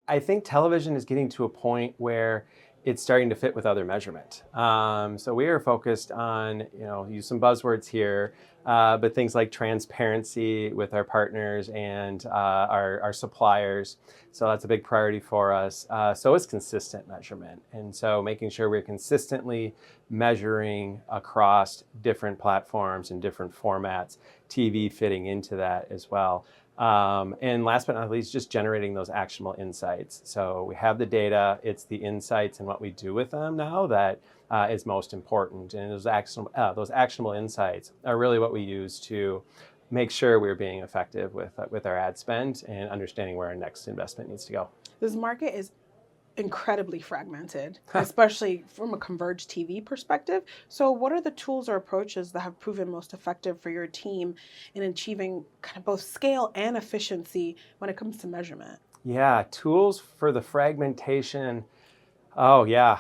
I think television is getting to a point where it's starting to fit with other measurement. So we are focused on, use some buzzwords here, but things like transparency with our partners and our suppliers. So that's a big priority for us. So is consistent measurement. And so making sure we're consistently measuring across different platforms and different formats, TV fitting into that as well. And last but not least, just generating those actionable insights. So we have the data, it's the insights and what we do with them now that is most important. And those actionable insights are really what we use to make sure we're being effective with our ad spend and understanding where our next investment needs to go. This market is incredibly fragmented, especially from a converged TV perspective. So what are the tools or approaches that have proven most effective for your team in achieving kind of both scale and efficiency when it comes to measurement? Yeah, tools for the fragmentation. Oh yeah.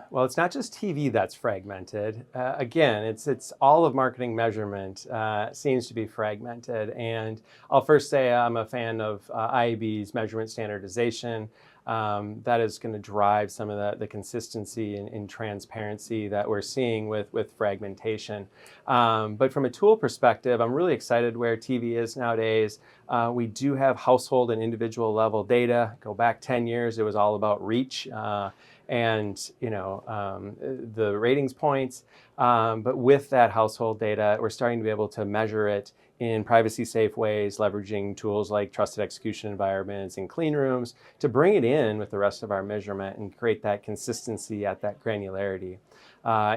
Well, it's not just TV that's fragmented. Again, it's all of marketing measurement seems to be fragmented. And I'll first say I'm a fan of IAB's measurement standardization. That is going to drive some of the consistency and transparency that we're seeing with fragmentation. But from a tool perspective, I'm really excited where TV is nowadays. We do have household and individual level data. Go back 10 years, it was all about reach and the ratings points. But with that household data, we're starting to be able to measure it in privacy-safe ways, leveraging tools like trusted execution environments and clean rooms to bring it in with the rest of our measurement and create that consistency at that granularity.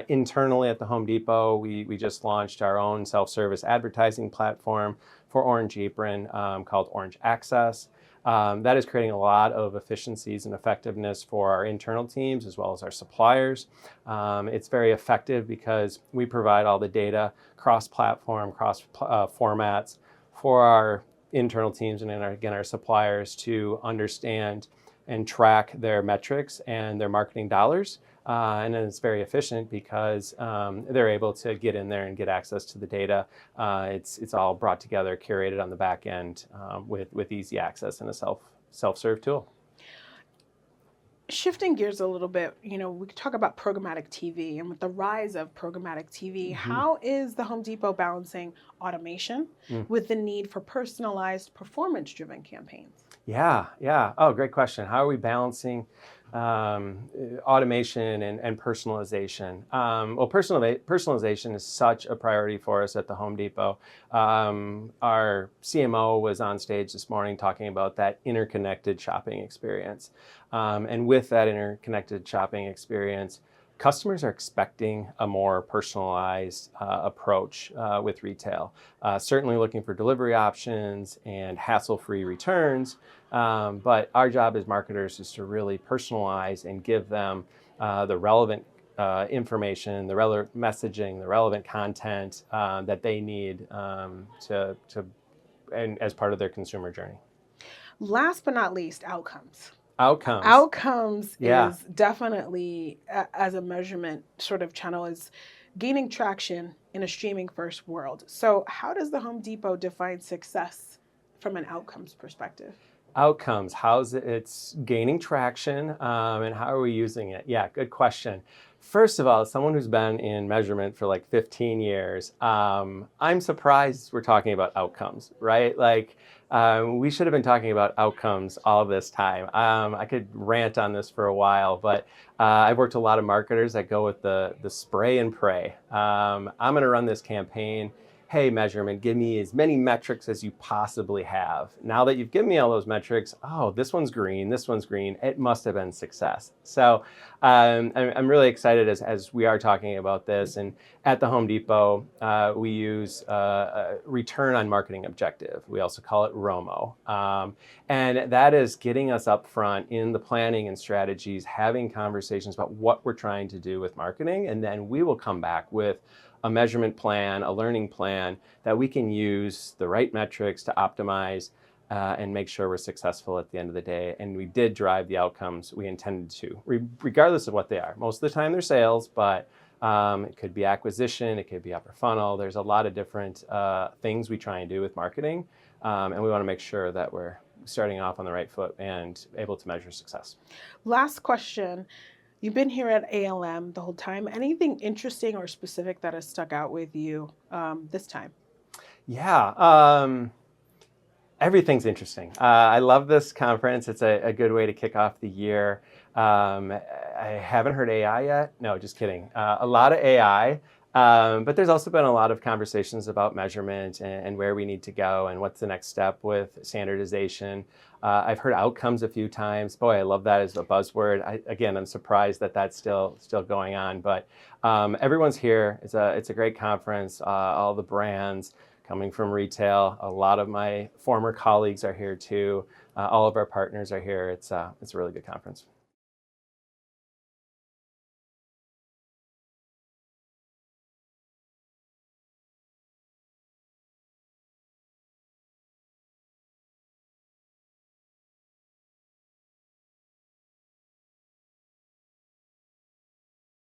Internally at the Home Depot, we just launched our own self-service advertising platform for Orange Apron called Orange Access. That is creating a lot of efficiencies and effectiveness for our internal teams as well as our suppliers. It's very effective because we provide all the data cross-platform, cross-formats for our internal teams and our suppliers to understand and track their metrics and their marketing dollars. And then it's very efficient because they're able to get in there and get access to the data. It's all brought together, curated on the back end with easy access and a self-serve tool. Shifting gears a little bit, we could talk about programmatic TV, and with the rise of programmatic TV, how is the Home Depot balancing automation with the need for personalized, performance-driven campaigns? Yeah. Oh, great question. How are we balancing automation and personalization? Well, personalization is such a priority for us at the Home Depot. Our CMO was on stage this morning talking about that interconnected shopping experience. And with that interconnected shopping experience, customers are expecting a more personalized approach with retail. Certainly looking for delivery options and hassle-free returns, but our job as marketers is to really personalize and give them the relevant information, the relevant messaging, the relevant content that they need and as part of their consumer journey. Last but not least, outcomes. Outcomes. Outcomes is definitely, as a measurement sort of channel, is gaining traction in a streaming first world. So how does the Home Depot define success from an outcomes perspective? Outcomes, it's gaining traction and how are we using it? Yeah, good question. First of all, as someone who's been in measurement for like 15 years, I'm surprised we're talking about outcomes, right? We should have been talking about outcomes all this time. I could rant on this for a while, but I've worked with a lot of marketers that go with the spray and pray. I'm going to run this campaign. Hey, measurement, give me as many metrics as you possibly have. Now that you've given me all those metrics, oh, this one's green, it must have been success. So I'm really excited as we are talking about this. And at the Home Depot, we use a return on marketing objective. We also call it ROMO. And that is getting us up front in the planning and strategies, having conversations about what we're trying to do with marketing. And then we will come back with a measurement plan, a learning plan that we can use the right metrics to optimize and make sure we're successful at the end of the day. And we did drive the outcomes we intended to, regardless of what they are. Most of the time they're sales, but it could be acquisition, it could be upper funnel. There's a lot of different things we try and do with marketing. And we want to make sure that we're starting off on the right foot and able to measure success. Last question. You've been here at ALM the whole time. Anything interesting or specific that has stuck out with you this time? Yeah. Everything's interesting. I love this conference. It's a good way to kick off the year. I haven't heard AI yet. No, just kidding. A lot of AI, but there's also been a lot of conversations about measurement and where we need to go and what's the next step with standardization. I've heard outcomes a few times. Boy, I love that as a buzzword. I'm surprised that that's still going on. But everyone's here. It's a great conference. All the brands coming from retail. A lot of my former colleagues are here too. All of our partners are here. It's a really good conference.